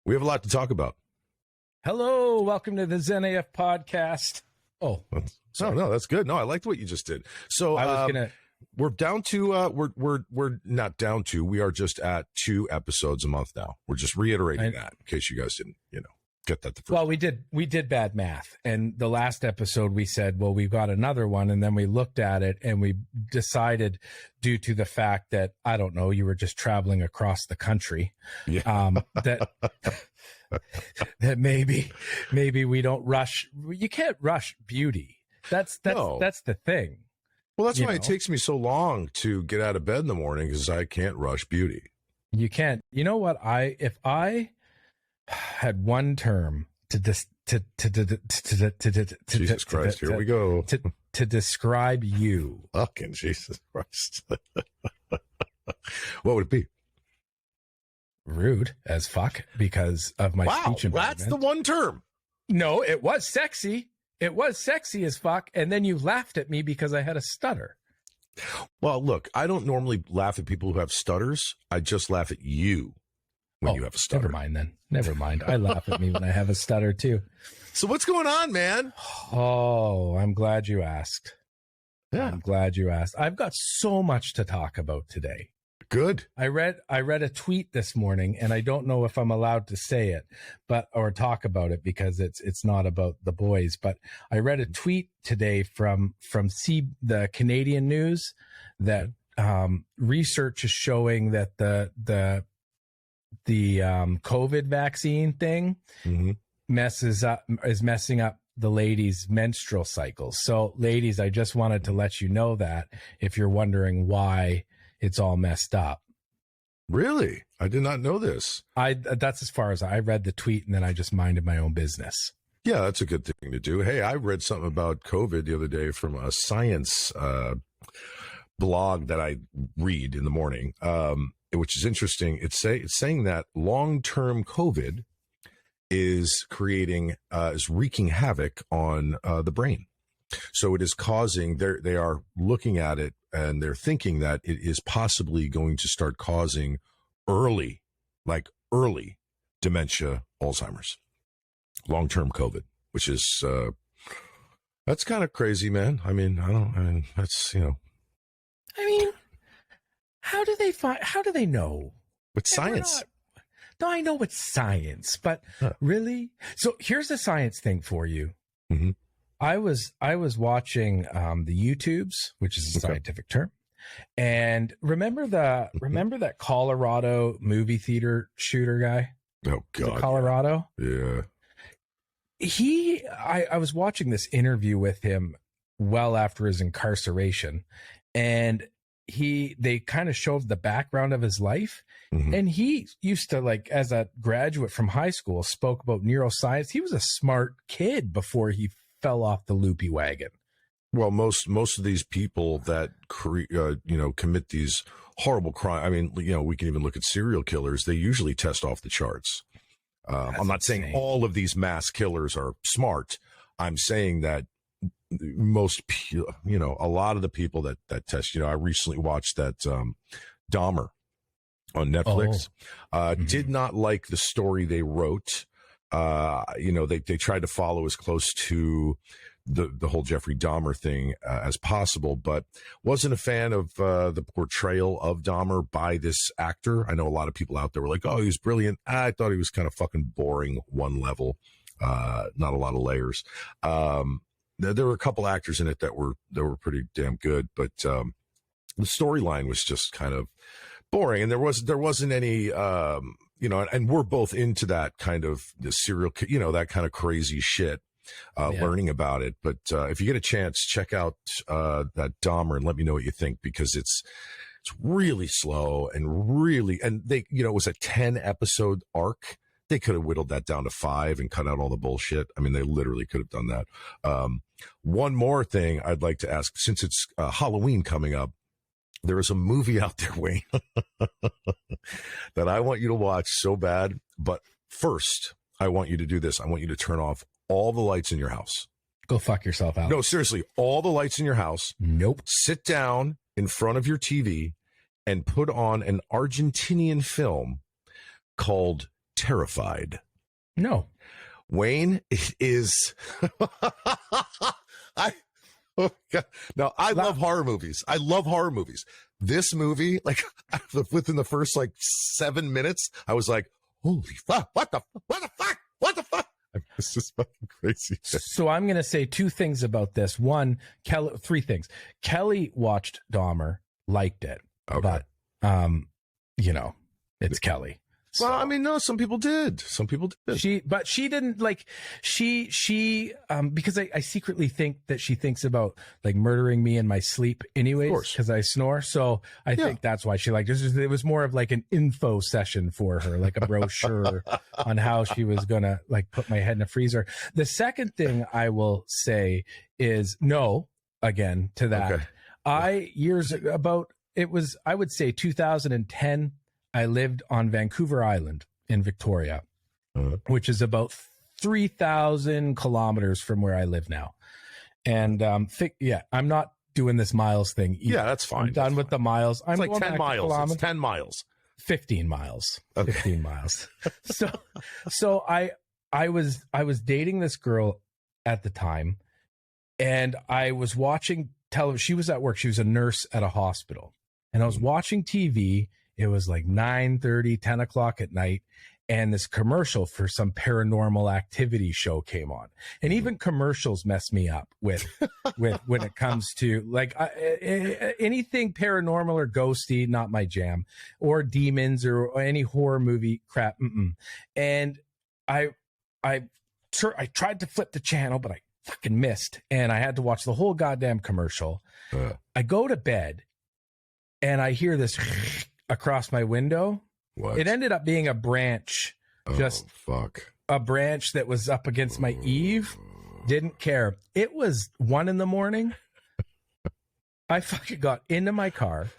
We have a lot to talk about. Hello, welcome to the Zen Af Podcast. Oh, no, that's good. No, I liked what you just did. So we're down to we're not down to. We are just at 2 episodes a month now. We're just reiterating that in case you guys didn't, get that the first. Well, we did bad math, and the last episode we said, well, we've got another one, and then we looked at it and we decided, due to the fact that I don't know, you were just traveling across the country, that maybe we don't rush. You can't rush beauty. That's the thing. Well, that's why it takes me so long to get out of bed in the morning, because I can't rush beauty. You can't. You know what? If I had one term Jesus Christ, here we go. To describe you. Fucking Jesus Christ. What would it be? Rude as fuck, because of my speech impediment. That's the one term. No, it was sexy. It was sexy as fuck, and then you laughed at me because I had a stutter. Well, look, I don't normally laugh at people who have stutters. I just laugh at you when you have a stutter. Never mind then. Never mind. I laugh at me when I have a stutter too. So what's going on, man? Oh, I'm glad you asked. Yeah. I'm glad you asked. I've got so much to talk about today. Good. I read a tweet this morning, and I don't know if I'm allowed to say it, or talk about it, because it's not about the boys. But I read a tweet today from the Canadian News that research is showing that the COVID vaccine thing is messing up the ladies' menstrual cycles. So, ladies, I just wanted to let you know that, if you're wondering why it's all messed up. Really? I did not know this. That's as far as I read the tweet, and then I just minded my own business. Yeah, that's a good thing to do. Hey, I read something about COVID the other day from a science blog that I read in the morning, which is interesting. It's saying that long-term COVID is wreaking havoc on the brain. So it is causing, they are looking at it, and they're thinking that it is possibly going to start causing early dementia, Alzheimer's, long-term COVID, which is, that's kind of crazy, man. I mean, that's, how do they know? With science. No, I know it's science, but really? So here's the science thing for you. Mm-hmm. I was watching the YouTubes, which is a scientific term, and remember that Colorado movie theater shooter guy? Oh God, Colorado. Yeah. I was watching this interview with him well after his incarceration, and they kind of showed the background of his life. Mm-hmm. And he used to, like, as a graduate from high school, spoke about neuroscience. He was a smart kid before he fell off the loopy wagon. Well, most of these people that commit these horrible crimes. I mean, we can even look at serial killers. They usually test off the charts. I'm not saying all of these mass killers are smart. I'm saying that most, a lot of the people that test. I recently watched that Dahmer on Netflix. Did not like the story they wrote. They tried to follow as close to the whole Jeffrey Dahmer thing as possible, but wasn't a fan of the portrayal of Dahmer by this actor. I know a lot of people out there were like, oh, he was brilliant. I thought he was kind of fucking boring, one level, not a lot of layers. There were a couple actors in it that were pretty damn good, but the storyline was just kind of boring, and there wasn't any and we're both into that kind of the serial, that kind of crazy shit, learning about it. But if you get a chance, check out that Dahmer and let me know what you think, because it's really slow and they, it was a 10 episode arc. They could have whittled that down to 5 and cut out all the bullshit. I mean, they literally could have done that. One more thing I'd like to ask, since it's Halloween coming up, there is a movie out there, Wayne, that I want you to watch so bad. But first, I want you to do this. I want you to turn off all the lights in your house. Go fuck yourself out. No, seriously, all the lights in your house. Nope. Sit down in front of your TV and put on an Argentinian film called Terrified? No. Wayne, it is. Oh God. Now, I love horror movies. I love horror movies. This movie, like within the first like 7 minutes, I was like, holy fuck, what the fuck? It's just fucking crazy. So I'm going to say two things about this. One, three things. Kelly watched Dahmer, liked it, but, it's Kelly. So. Well, I mean, no, some people did. Some people did. She didn't like, because I secretly think that she thinks about like murdering me in my sleep anyways, because I snore. So I think that's why she liked it. It was more of like an info session for her, like a brochure on how she was going to like put my head in a freezer. The second thing I will say is no, again, to that. Okay. I would say 2010, I lived on Vancouver Island in Victoria, which is about 3,000 kilometers from where I live now. And I'm not doing this miles thing either. Yeah, that's fine. I'm done with the miles. It's like 10 miles. It's 10 miles. 15 miles. Okay. 15 miles. So I was dating this girl at the time, and I was watching television. She was at work. She was a nurse at a hospital, and I was watching TV. It was like 9:30, 10 o'clock at night. And this commercial for some paranormal activity show came on. And even commercials mess me up with when it comes to like anything paranormal or ghosty, not my jam, or demons or any horror movie crap. And I tried to flip the channel, but I fucking missed. And I had to watch the whole goddamn commercial. I go to bed and I hear this across my window. What? It ended up being a branch. A branch that was up against my eave. Didn't care. It was 1 a.m. I fucking got into my car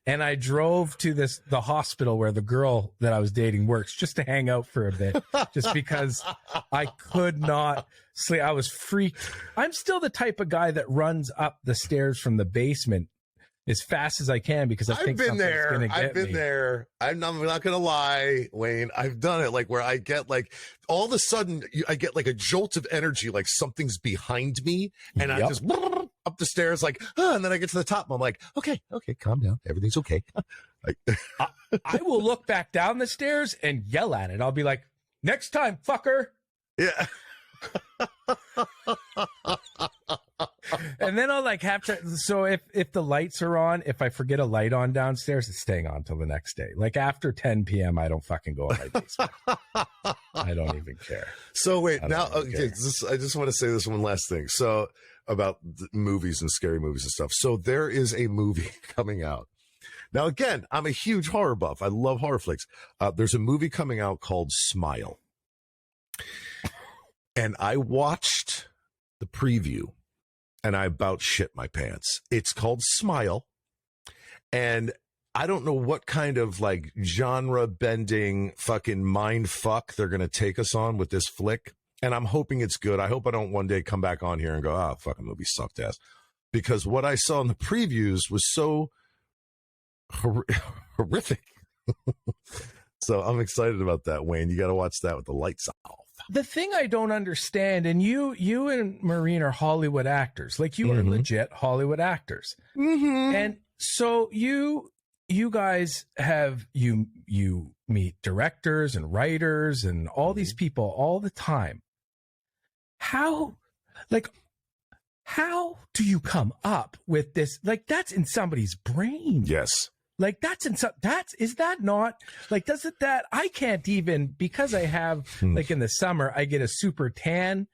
and I drove to the hospital where the girl that I was dating works, just to hang out for a bit, just because I could not sleep. I was freaked. I'm still the type of guy that runs up the stairs from the basement as fast as I can because I think something's going to get me. I've been there. I'm not going to lie, Wayne. I've done it, like where I get like all of a sudden I get like a jolt of energy, like something's behind me, and I just up the stairs, like, and then I get to the top, and I'm like, okay, calm down, everything's okay. I will look back down the stairs and yell at it. I'll be like, next time, fucker. Yeah. And then I'll like have to, so if the lights are on, if I forget a light on downstairs, it's staying on till the next day. Like after 10 p.m. I don't fucking go in my basement. I don't even care. So wait, now okay, I just want to say this one last thing. So about movies and scary movies and stuff. So there is a movie coming out. Now again, I'm a huge horror buff. I love horror flicks. There's a movie coming out called Smile. And I watched the preview and I about shit my pants. It's called Smile. And I don't know what kind of like genre bending fucking mind fuck they're going to take us on with this flick. And I'm hoping it's good. I hope I don't one day come back on here and go, oh, fucking movie sucked ass. Because what I saw in the previews was so horrific. So I'm excited about that, Wayne. You got to watch that with the lights off. The thing I don't understand, and you and Maureen are Hollywood actors, like you are legit Hollywood actors. And so you guys have, you meet directors and writers and all these people all the time. How do you come up with this? Like that's in somebody's brain. Yes. Like is that not like, doesn't that, I can't even, because I have like in the summer, I get a super tan.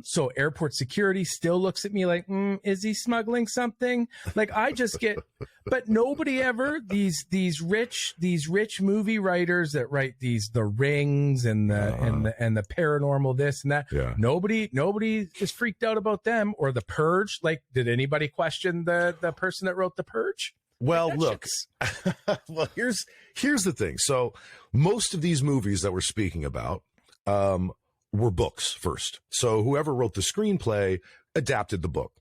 So airport security still looks at me like, is he smuggling something? Like I just get, but nobody ever, these rich movie writers that write the Rings and the paranormal this and that. Yeah. Nobody is freaked out about them or The Purge. Like, did anybody question the person that wrote The Purge? Well, look, well, here's the thing. So most of these movies that we're speaking about were books first. So whoever wrote the screenplay adapted the book.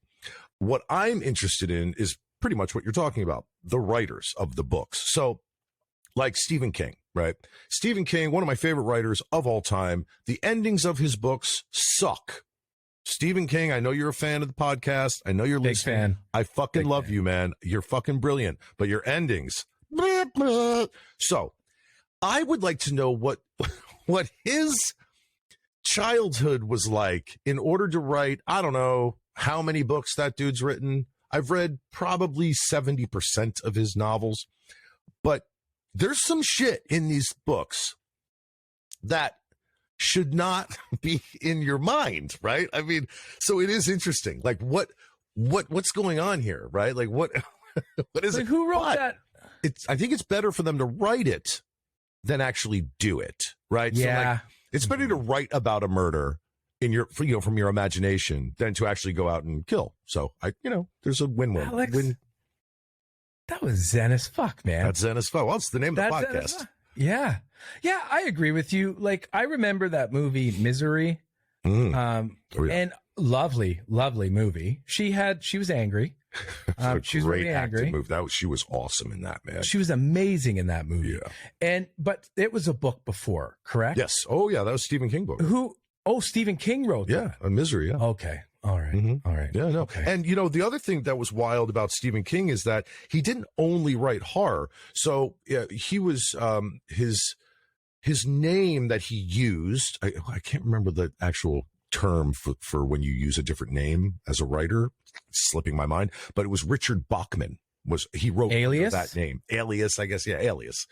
What I'm interested in is pretty much what you're talking about, the writers of the books. So like Stephen King, right? Stephen King, one of my favorite writers of all time. The endings of his books suck. Stephen King, I know you're a fan of the podcast. I know you're Big listening. fan. I fucking Big love fan. you, man. You're fucking brilliant. But your endings, blah, blah. So I would like to know what his childhood was like in order to write, I don't know how many books that dude's written. I've read probably 70% of his novels, but there's some shit in these books that should not be in your mind, right? I mean, so it is interesting. Like what's going on here, right? Like what is like, it? who wrote that? I think it's better for them to write it than actually do it, right? Yeah. So like, it's better to write about a murder in your, from your imagination than to actually go out and kill. So there's a win-win. Alex, win. That was Zen as fuck, man. That's Zen as fuck. Well, it's the name of the podcast. Yeah. Yeah, I agree with you. Like, I remember that movie Misery. And lovely movie. She was angry. She was really angry. She was awesome in that, man. She was amazing in that movie. Yeah. But it was a book before, correct? Yes. Oh yeah, that was Stephen King book. Stephen King wrote that. Yeah, a Misery, yeah. Okay. All right. Mm-hmm. All right. Yeah, no. Okay. And the other thing that was wild about Stephen King is that he didn't only write horror. So he was his name that he used, I can't remember the actual term for when you use a different name as a writer, it's slipping my mind, but it was Richard Bachman. He wrote Alias? Under that name. Alias, I guess. Yeah, Alias.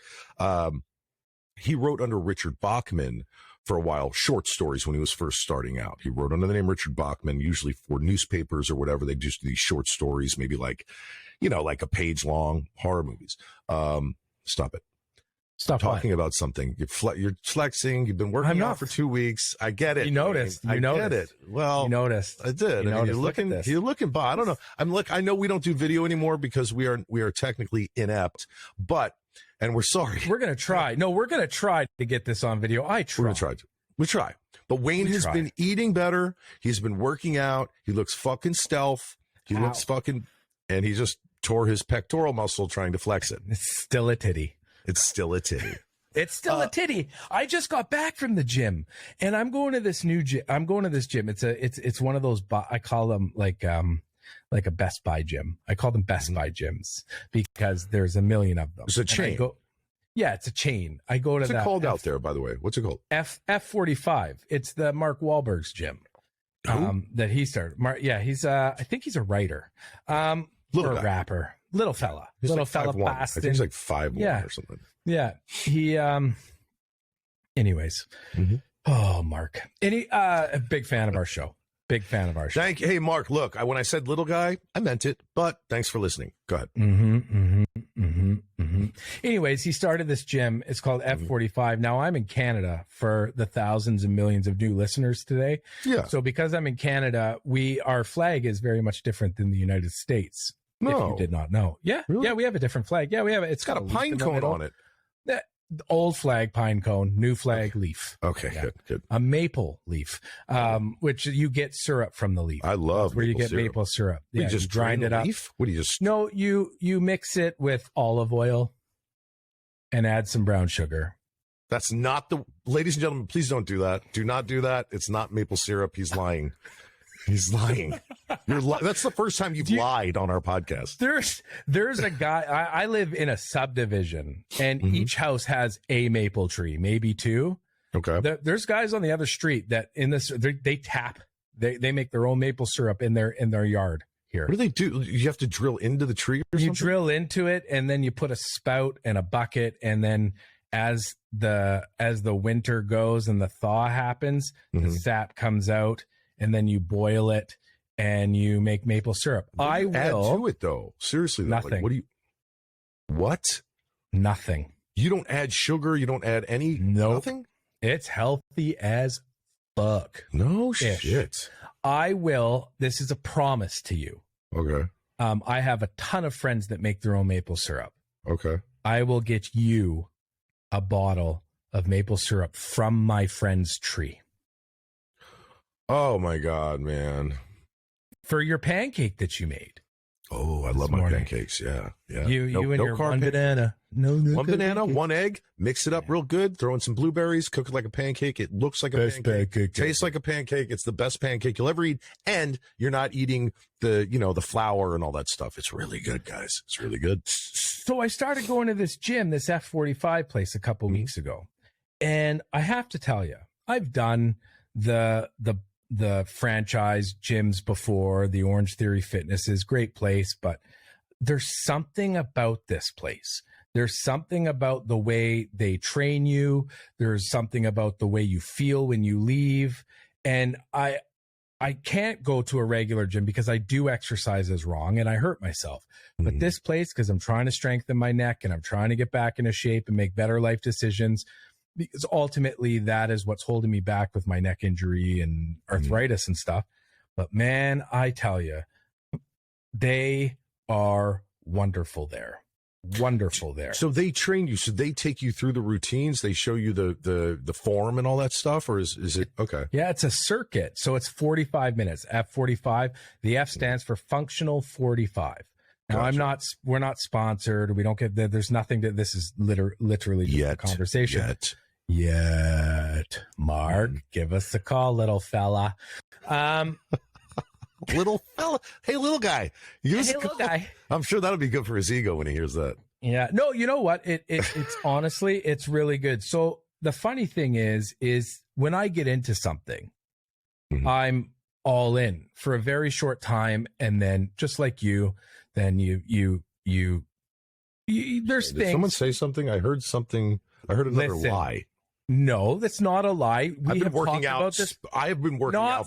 He wrote under Richard Bachman for a while, short stories when he was first starting out. He wrote under the name Richard Bachman, usually for newspapers or whatever. They just do these short stories, maybe like a page long horror movies. Stop it. Stop talking about something. You're flexing. You've been working out for 2 weeks. I get it. You noticed. I get it. Well, you noticed. I did. You're looking. You're looking. I don't know. I know we don't do video anymore because we are technically inept, and we're sorry. We're gonna try. No, we're gonna try to get this on video. We're gonna try. We try. But Wayne has been eating better. He's been working out. He looks fucking stealth. Looks fucking, and he just tore his pectoral muscle trying to flex it. It's still a titty. It's still a titty. It's still a titty. I just got back from the gym and I'm going to this new gym. I'm going to this gym. It's one of those, I call them like a Best Buy gym. I call them Best Buy gyms because there's a million of them. It's a chain. Yeah, it's a chain. I go to What's it called out there, by the way? What's it called? F45. It's the Mark Wahlberg's gym. That he started. He's I think he's a writer. Or a rapper. Little fella. He's little like fella 5'1". I think he's like 5'1" or something. Yeah. He anyways. Mm-hmm. Oh, Mark. A big fan of our show. Big fan of our show. Thank you. Hey, Mark, look, when I said little guy, I meant it, but thanks for listening. Go ahead. Anyways, he started this gym. It's called F45. Now I'm in Canada for the thousands and millions of new listeners today. Yeah. So because I'm in Canada, our flag is very much different than the United States. No. If you did not know. Yeah. Really? Yeah, we have a different flag. Yeah, we have it. It's got a pine cone on it. The old flag, pine cone, new flag, leaf. Okay, yeah. Good. A maple leaf, which you get syrup from the leaf. I love where you get maple syrup. Yeah, you just grind it up. Leaf? What do you just? No, you mix it with olive oil and add some brown sugar. That's not ladies and gentlemen, please don't do that. Do not do that. It's not maple syrup. He's lying. He's lying. That's the first time you've lied on our podcast. There's a guy. I live in a subdivision, and each house has a maple tree, maybe two. Okay. There's guys on the other street that they tap. They make their own maple syrup in their yard here. What do they do? You have to drill into the tree or something? You drill into it, and then you put a spout and a bucket, and then as the winter goes and the thaw happens, the sap comes out. And then you boil it and you make maple syrup. What do you add to it though? Seriously, though. Nothing. Like, what? Nothing. You don't add sugar. You don't add any. Nope. Nothing. It's healthy as fuck. No shit. I will. This is a promise to you. Okay. I have a ton of friends that make their own maple syrup. Okay. I will get you a bottle of maple syrup from my friend's tree. Oh my God, man. For your pancake that you made. Oh, I love my pancakes. Yeah. Yeah. You and your one banana. One banana, one egg, mix it up real good, throw in some blueberries, cook it like a pancake. It looks like a pancake. Tastes like a pancake. It's the best pancake you'll ever eat. And you're not eating the flour and all that stuff. It's really good, guys. It's really good. So I started going to this gym, this F45 place a couple weeks ago. And I have to tell you, I've done the franchise gyms before. The Orange Theory Fitness is great place, but there's something about this place. There's something about the way they train you. There's something about the way you feel when you leave. And I can't go to a regular gym because I do exercises wrong and I hurt myself. But this place, because I'm trying to strengthen my neck and I'm trying to get back into shape and make better life decisions, because ultimately that is what's holding me back with my neck injury and arthritis and stuff. But man, I tell you, they are wonderful there. Wonderful there. So they train you. So they take you through the routines. They show you the form and all that stuff, or is it okay? Yeah, it's a circuit. So it's 45 minutes. F45. The F stands for functional 45. Now Gotcha. we're not sponsored. We don't get there's nothing that this is literally just a conversation. Yet. Mark, give us a call, little fella. Little fella. Hey, little guy. Little guy. I'm sure that'll be good for his ego when he hears that. Yeah. No, you know what? It's honestly, it's really good. So the funny thing is when I get into something, I'm all in for a very short time. And then just like you, then you there's Did things. someone say something? I heard something. I heard another lie. No, that's not a lie. I've been working out. About this. I have been working out.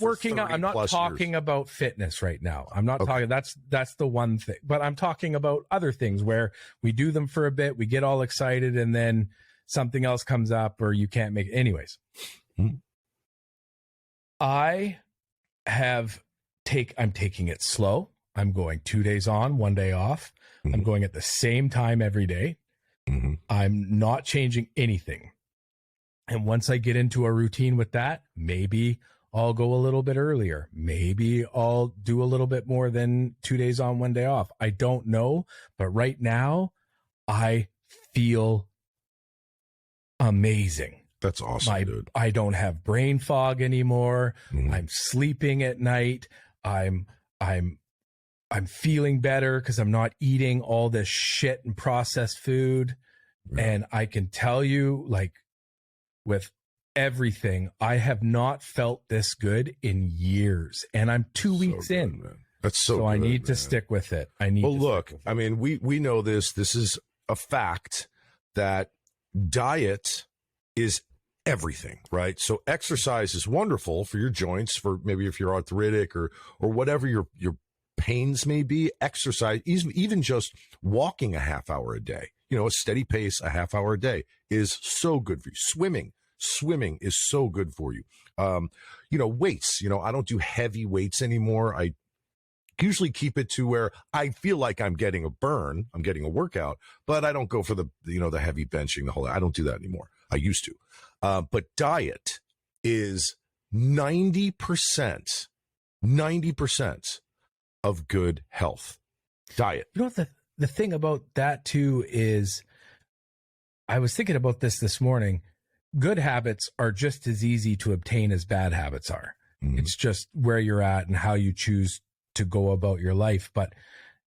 I'm not talking about fitness right now. I'm not talking. That's the one thing. But I'm talking about other things where we do them for a bit, we get all excited, and then something else comes up, or you can't make it. Anyways, I'm taking it slow. I'm going 2 days on, 1 day off. I'm going at the same time every day. I'm not changing anything. And once I get into a routine with that, maybe I'll go a little bit earlier. Maybe I'll do a little bit more than 2 days on, 1 day off. I don't know. But right now, I feel amazing. That's awesome, dude. I don't have brain fog anymore. I'm sleeping at night. I'm feeling better because I'm not eating all this shit and processed food. Yeah. And I can tell you, like, with everything, I have not felt this good in years, and I'm 2 weeks in. Man. That's so good, I need to stick with it. Well, look, I mean, we know this. This is a fact that diet is everything, right? So exercise is wonderful for your joints, for maybe if you're arthritic or whatever your pains may be. Exercise, even just walking a half hour a day, a steady pace, a half hour a day is so good for you. Swimming is so good for you. Weights, I don't do heavy weights anymore. I usually keep it to where I feel like I'm getting a burn, I'm getting a workout, but I don't go for the heavy benching, I don't do that anymore. I used to. But diet is 90% of good health. Diet. You know what the thing about that too is, I was thinking about this morning. Good habits are just as easy to obtain as bad habits are. It's just where you're at and how you choose to go about your life. But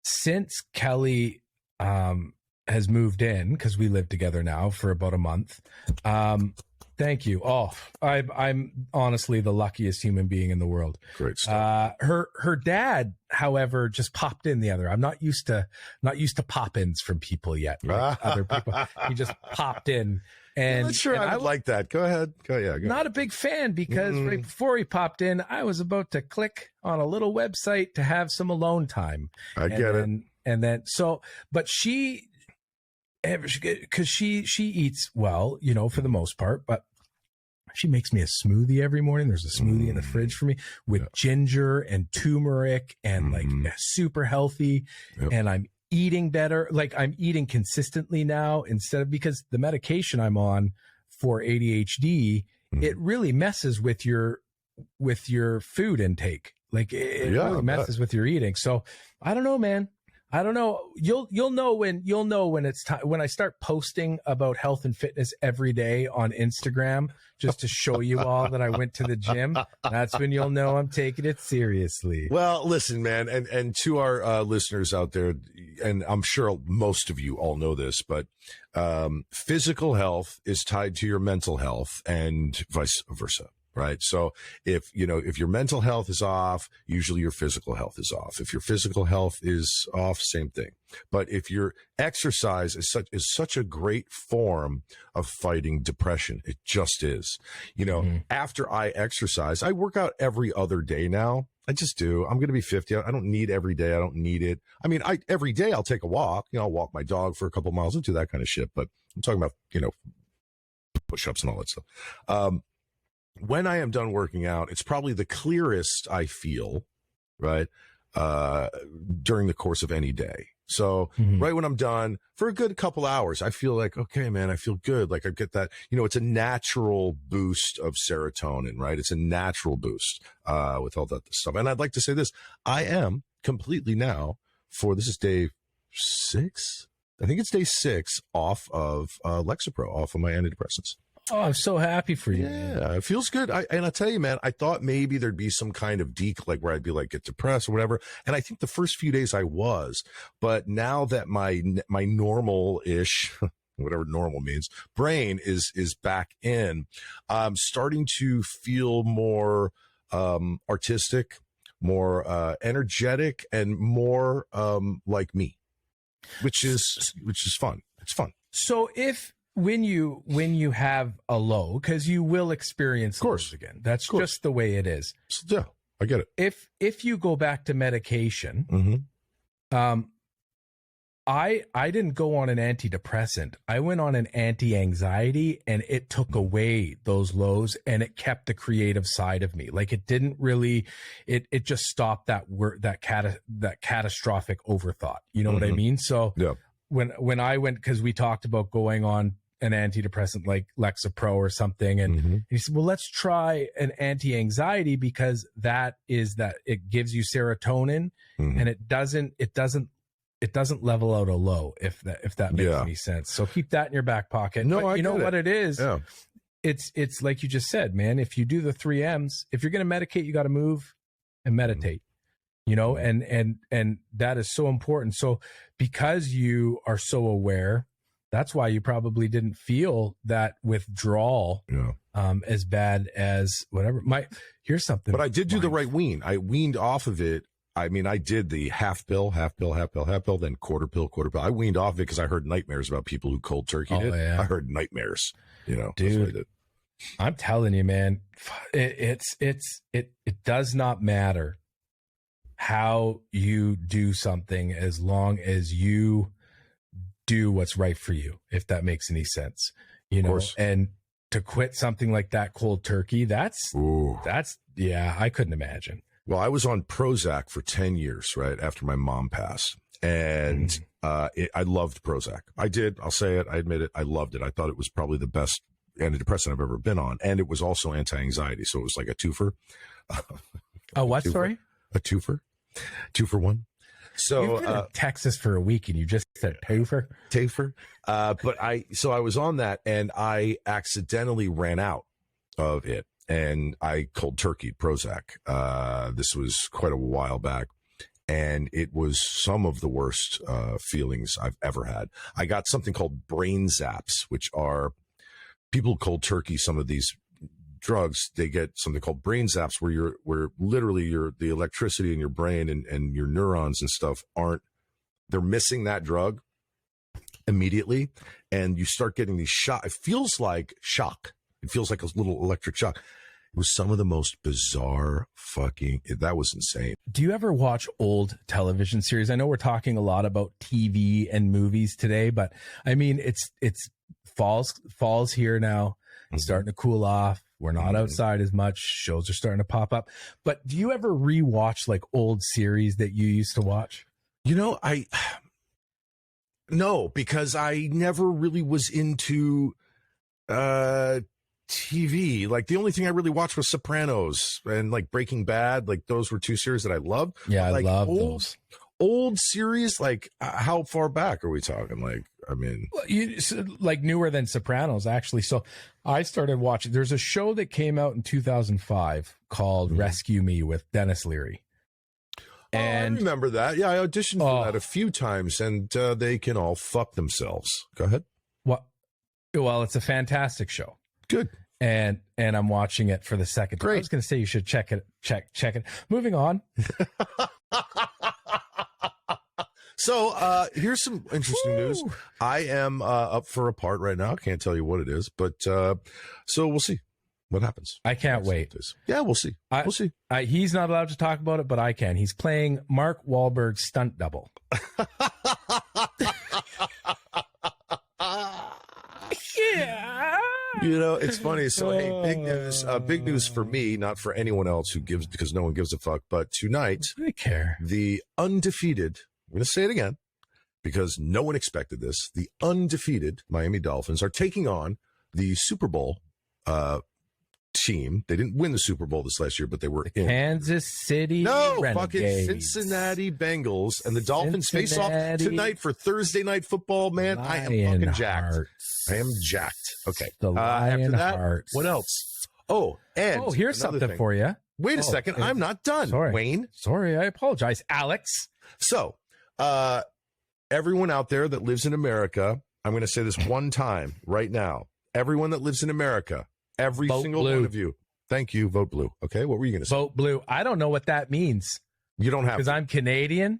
since Kelly has moved in, because we live together now for about a month, thank you. Oh, I'm honestly the luckiest human being in the world. Great stuff. Her dad, however, just popped in the other. I'm not used to pop-ins from people yet. Like other people, he just popped in, and I'm not sure I would like that. Go ahead. Go not a big fan because right before he popped in, I was about to click on a little website to have some alone time. I get it. And then but she, because she eats well, for the most part, but she makes me a smoothie every morning. There's a smoothie in the fridge for me with ginger and turmeric and like super healthy. Yep. And I'm eating better. Like I'm eating consistently now because the medication I'm on for ADHD, it really messes with your food intake. Like it really messes with your eating. So I don't know, man. I don't know. You'll know when it's time, when I start posting about health and fitness every day on Instagram, just to show you all that I went to the gym. That's when you'll know I'm taking it seriously. Well, listen, man, and to our listeners out there, and I'm sure most of you all know this, but physical health is tied to your mental health and vice versa. Right. So if your mental health is off, usually your physical health is off. If your physical health is off, same thing. But if your exercise is such a great form of fighting depression, it just is. After I exercise, I work out every other day now. I just do. I'm going to be 50. I don't need every day. I don't need it. I mean, every day I'll take a walk. I'll walk my dog for a couple miles and do that kind of shit. But I'm talking about, push-ups and all that stuff. When I am done working out, it's probably the clearest I feel, right, during the course of any day. So right when I'm done, for a good couple hours, I feel like, okay, man, I feel good. Like I get that, it's a natural boost of serotonin, right? It's a natural boost with all that stuff. And I'd like to say this, I am completely now this is day 6. I think it's day 6 off of Lexapro, off of my antidepressants. Oh, I'm so happy for you. Yeah, it feels good. And I'll tell you, man, I thought maybe there'd be some kind of where I'd be like, get depressed or whatever. And I think the first few days I was, but now that my normal-ish, whatever normal means, brain is back in, I'm starting to feel more artistic, more energetic, and more like me, which is fun. It's fun. So when you have a low, because you will experience lows again. That's just the way it is. Yeah, I get it. If you go back to medication, I didn't go on an antidepressant. I went on an anti-anxiety, and it took away those lows, and it kept the creative side of me. Like it didn't really, it just stopped that catastrophic overthought. You know what I mean? So yeah. When I went, because we talked about going on an antidepressant like Lexapro or something, and he said, well, let's try an anti-anxiety, because it gives you serotonin, and it doesn't level out a low, if that makes any sense. So keep that in your back pocket. No, but you know what it is? Yeah. It's like you just said, man, if you do the 3 M's, if you're going to medicate, you got to move and meditate. And that is so important. So because you are so aware, that's why you probably didn't feel that withdrawal as bad as whatever. Here's something. But I did do the right wean. I weaned off of it. I mean, I did the half pill, then quarter pill. I weaned off it because I heard nightmares about people who cold turkeyed it. Yeah. I heard nightmares, Dude, I'm telling you, man, it does not matter how you do something as long as you do what's right for you, if that makes any sense, and to quit something like that cold turkey, that's I couldn't imagine. Well, I was on Prozac for 10 years, right after my mom passed, and I loved Prozac. I did. I'll say it. I admit it. I loved it. I thought it was probably the best antidepressant I've ever been on, and it was also anti-anxiety, so it was like a twofer. Sorry? A twofer. 2 for 1. So you've been in Texas for a week and you just said twofer. But I was on that, and I accidentally ran out of it, and I cold turkeyed Prozac. This was quite a while back, and it was some of the worst feelings I've ever had. I got something called brain zaps, which are people cold turkey some of these drugs. They get something called brain zaps, where literally the electricity in your brain and your neurons and stuff they're missing that drug immediately, and you start getting these shock. It feels like shock. It feels like a little electric shock. It was some of the most bizarre that was insane. Do you ever watch old television series? I know we're talking a lot about TV and movies today, but I mean, it's fall's here now. It's starting to cool off. We're not outside as much. Shows are starting to pop up. But do you ever rewatch like old series that you used to watch? No, because I never really was into TV. Like the only thing I really watched was Sopranos and like Breaking Bad. Like those were 2 series that I loved. Yeah, like, I love those. old series? Like, how far back are we talking? Like, I mean, like newer than Sopranos, actually. So I started watching. There's a show that came out in 2005 called Rescue Me with Dennis Leary. And I remember that. Yeah, I auditioned for that a few times, and they can all fuck themselves. Go ahead. What? Well, it's a fantastic show. Good. And I'm watching it for the second time. Great. I was going to say you should check it. Check it. Moving on. So here's some interesting news. I am up for a part right now. Can't tell you what it is, but so we'll see what happens. I can't wait. Yeah, we'll see. We'll see. He's not allowed to talk about it, but I can. He's playing Mark Wahlberg's stunt double. Yeah. You know, it's funny. So, hey, big news for me, not for anyone else who gives, because no one gives a fuck. But tonight, I care. The undefeated, I'm going to say it again, because no one expected this. The undefeated Miami Dolphins are taking on the Super Bowl team. They didn't win the Super Bowl this last year, but they were in Kansas City fucking Renegades. Cincinnati Bengals, and the Dolphins face off tonight for Thursday Night Football. Man, I am fucking jacked. I am jacked. Okay. After that, what else? Here's something for you. Wait a second. I'm not done. Sorry. Wayne. Sorry, I apologize, Alex. So, everyone out there that lives in America, I'm going to say this one time right now. Everyone that lives in America, every vote single blue. one of you. Thank you. Vote blue. Okay. What were you going to say? Vote blue. I don't know what that means. You don't have because I'm Canadian.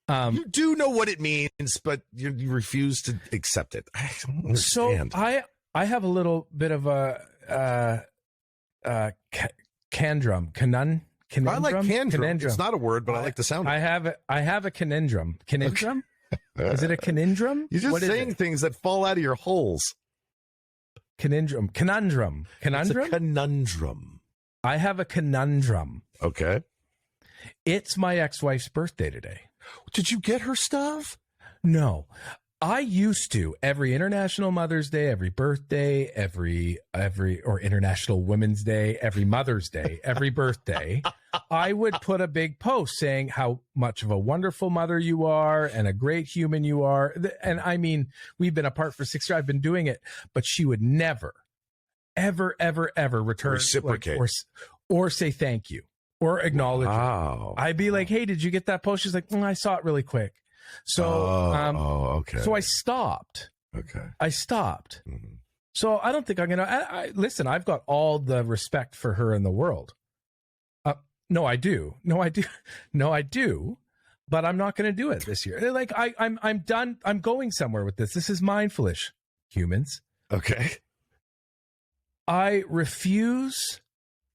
You do know what it means, but you refuse to accept it. I don't understand. So I have a little bit of a conundrum. I like conundrum. It's not a word, but I like the sound. I have a conundrum. Conundrum? Okay. Is it a conundrum? You're just saying things that fall out of your holes. Conundrum. It's a conundrum. I have a conundrum. Okay. It's my ex-wife's birthday today. Did you get her stuff? No. I used to every International Mother's Day, every birthday, every or International Women's Day, every Mother's Day, every birthday, I would put a big post saying how much of a wonderful mother you are and a great human you are. And I mean, we've been apart for 6 years. I've been doing it, but she would never, ever, ever, ever return reciprocate or say thank you or acknowledge it. I'd be like, hey, did you get that post? She's like, I saw it really quick. So, okay. So I stopped. Okay. I stopped. Mm-hmm. So I don't think I'm going to, listen, I've got all the respect for her in the world. No, I do. No, I do. But I'm not going to do it this year. Like I'm done. I'm going somewhere with this. This is mindfulish, humans. Okay. I refuse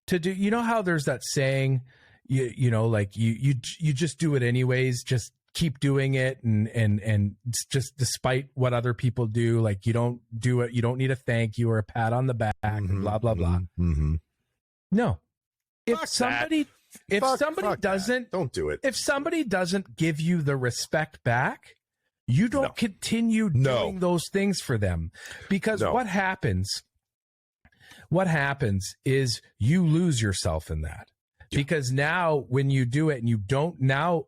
to do, you know how there's that saying, you know, like you just do it anyways, just keep doing it and just despite what other people do, like you don't do it, you don't need a thank you or a pat on the back, and blah blah blah. Mm-hmm. No, if somebody doesn't, don't do it. If somebody doesn't give you the respect back, you don't continue doing those things for them, because what happens is you lose yourself in that. Because now when you do it and you don't now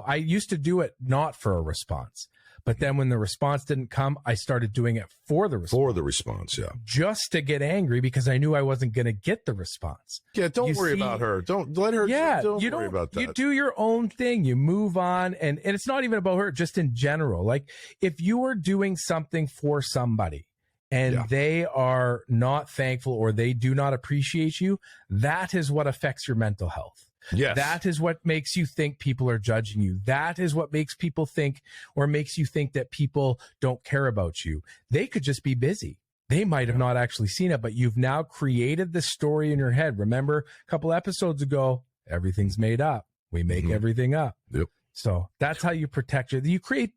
I used to do it not for a response, but then when the response didn't come, I started doing it for the response. For the response, yeah. Just to get angry because I knew I wasn't going to get the response. Yeah, don't worry about her. Don't let her. Yeah, don't worry about that. You do your own thing. You move on, and it's not even about her. Just in general, like if you are doing something for somebody, and they are not thankful or they do not appreciate you, that is what affects your mental health. Yes. That is what makes you think people are judging you. That is what makes people think or makes you think that people don't care about you. They could just be busy. They might have not actually seen it, but you've now created this story in your head. Remember a couple episodes ago, everything's made up. We make everything up. Yep. So that's how you protect it. You create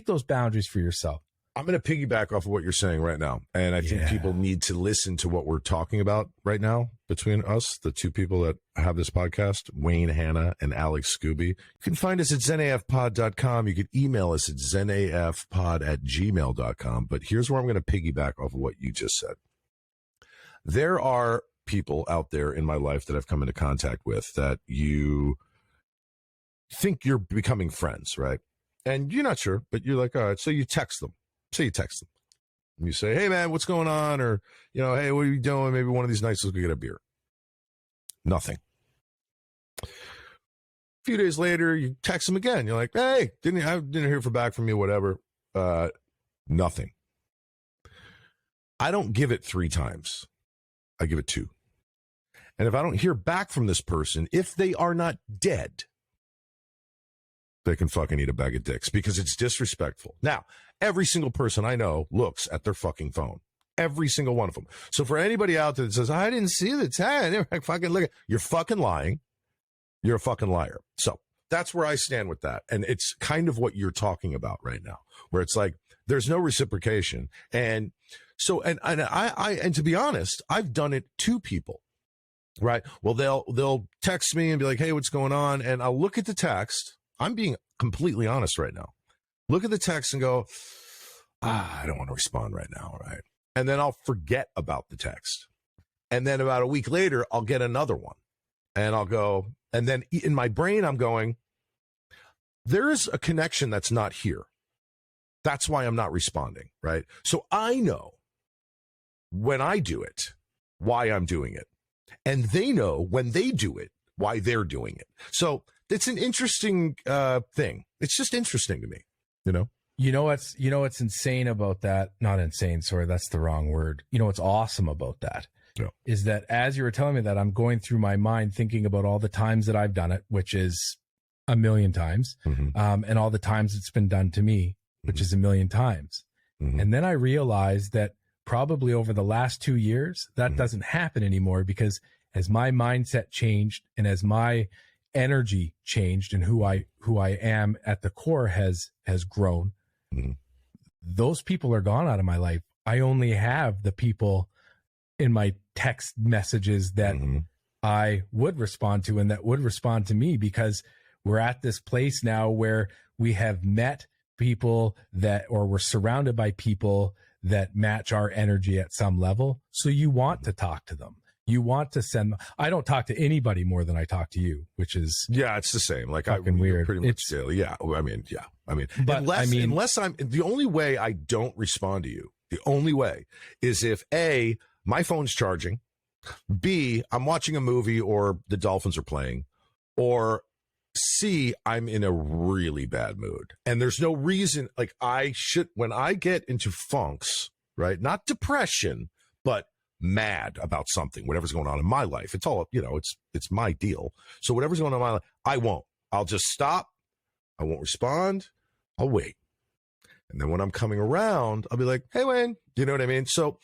those boundaries for yourself. I'm going to piggyback off of what you're saying right now. And I think people need to listen to what we're talking about right now between us, the two people that have this podcast, Wayne Hanna and Alex Skuby. You can find us at zenafpod.com. You can email us at zenafpod@gmail.com. But here's where I'm going to piggyback off of what you just said. There are people out there in my life that I've come into contact with that you think you're becoming friends, right? And you're not sure, but you're like, all right. So you text them. And you say, hey, man, what's going on? Or, hey, what are you doing? Maybe one of these nights, let's go get a beer. Nothing. A few days later, you text them again. You're like, hey, I didn't hear back from you, whatever. Nothing. I don't give it 3 times. I give it 2. And if I don't hear back from this person, if they are not dead, they can fucking eat a bag of dicks because it's disrespectful. Now, every single person I know looks at their fucking phone. Every single one of them. So for anybody out there that says, I didn't see the tag, fucking look at, you're fucking lying. You're a fucking liar. So that's where I stand with that. And it's kind of what you're talking about right now, where it's like, there's no reciprocation. And so, and to be honest, I've done it to people, right? Well, they'll text me and be like, hey, what's going on? And I'll look at the text. I'm being completely honest right now. Look at the text and go, I don't want to respond right now, right? And then I'll forget about the text. And then about a week later, I'll get another one. And I'll go, and then in my brain, I'm going, there is a connection that's not here. That's why I'm not responding, right? So I know when I do it, why I'm doing it. And they know when they do it, why they're doing it. So it's an interesting thing. It's just interesting to me, You know what's insane about that? Not insane, sorry, that's the wrong word. You know what's awesome about that? Yeah. Is that as you were telling me that, I'm going through my mind thinking about all the times that I've done it, which is a million times, and all the times it's been done to me, which is a million times. And then I realized that probably over the last 2 years, that doesn't happen anymore, because as my mindset changed and as my energy changed and who I am at the core has grown, those people are gone out of my life. I only have the people in my text messages that I would respond to and that would respond to me, because we're at this place now where we have met people or we're surrounded by people that match our energy at some level. So you want to talk to them. You want to send them. I don't talk to anybody more than I talk to you, which is it's the same. Like fucking weird. Pretty much daily. Yeah. I mean, but unless I'm the only way I don't respond to you, the only way is if A, my phone's charging, B, I'm watching a movie or the Dolphins are playing, or C, I'm in a really bad mood. And there's no reason, like when I get into funks, right? Not depression, but mad about something, whatever's going on in my life. It's all, it's my deal. So whatever's going on in my life, I'll just stop. I won't respond. I'll wait. And then when I'm coming around, I'll be like, hey, Wayne, you know what I mean? So,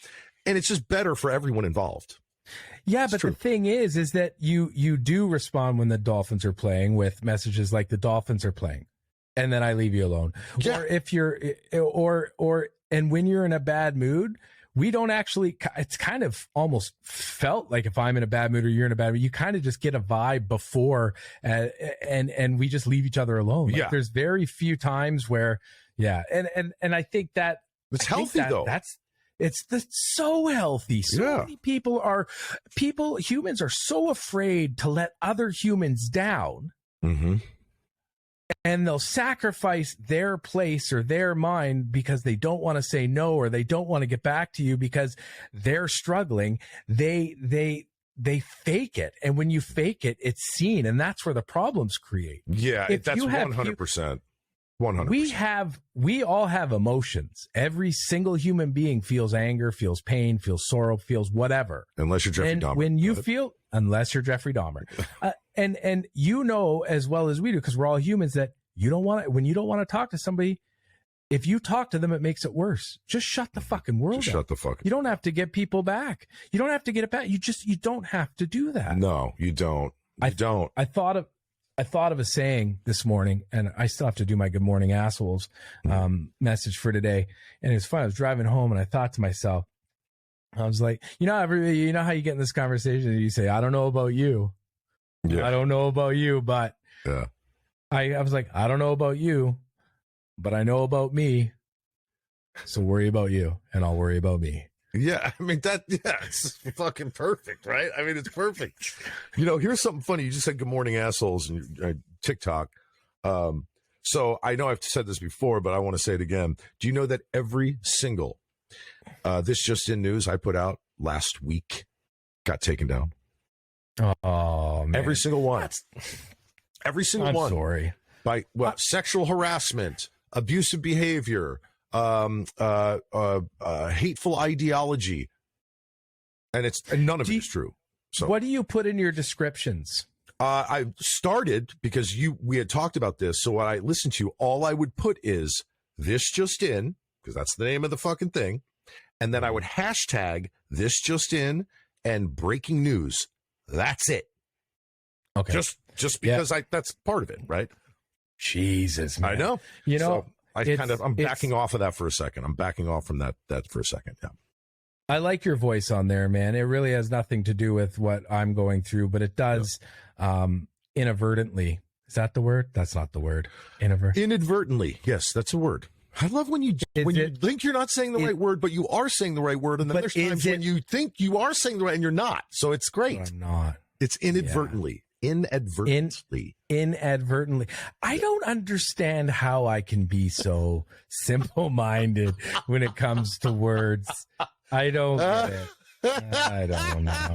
and it's just better for everyone involved. Yeah, but the thing is that you do respond when the Dolphins are playing with messages like the Dolphins are playing, and then I leave you alone. Yeah. Or if you're, and when you're in a bad mood, we don't actually, it's kind of almost felt like if I'm in a bad mood or you're in a bad mood, you kind of just get a vibe before, and we just leave each other alone. Like, there's very few times where, and I think that it's healthy though. It's so healthy. So many humans are so afraid to let other humans down. And they'll sacrifice their place or their mind because they don't want to say no, or they don't want to get back to you because they're struggling. They fake it. And when you fake it, it's seen. And that's where the problems create. Yeah, that's 100%. 100%. We all have emotions. Every single human being feels anger, feels pain, feels sorrow, feels whatever. Unless you're Jeffrey Dahmer. When you unless you're Jeffrey Dahmer. And you know as well as we do, because we're all humans, that when you don't want to talk to somebody, if you talk to them, it makes it worse. Just shut the fucking world Just up. Shut the fuck. You don't have to get people back. You don't have to get it back. You don't have to do that. No, you don't. I thought of a saying this morning, and I still have to do my good morning assholes message for today. And it was fun. I was driving home and I thought to myself, I was like, you know how you get in this conversation and you say, I don't know about you. Yeah. I don't know about you, but I was like, I don't know about you, but I know about me. So worry about you and I'll worry about me. Yeah, I mean, it's fucking perfect, right? I mean, it's perfect. Here's something funny. You just said good morning, assholes, and TikTok. So I know I've said this before, but I want to say it again. Do you know that every single this just in news I put out last week got taken down? Oh, man. Every single one. Every single one. I'm sorry. By what? Sexual harassment, abusive behavior, hateful ideology, and none of it is true. So what do you put in your descriptions? I started because we had talked about this. So what I listened to, all I would put is this just in, because that's the name of the fucking thing, and then I would hashtag this just in and breaking news. That's it. Okay. Just because that's part of it, right? Jesus, man. I know. You know, so I'm backing off of that for a second. I'm backing off from that for a second. Yeah. I like your voice on there, man. It really has nothing to do with what I'm going through, but it does inadvertently. Is that the word? That's not the word. Inadvertently. Yes, that's a word. I love when you think you're not saying the right word, but you are saying the right word. And then there's times when you think you are saying the right and you're not. So it's great. I'm not. It's inadvertently. Yeah. Inadvertently. I don't understand how I can be so simple-minded when it comes to words. I don't get it. I don't know.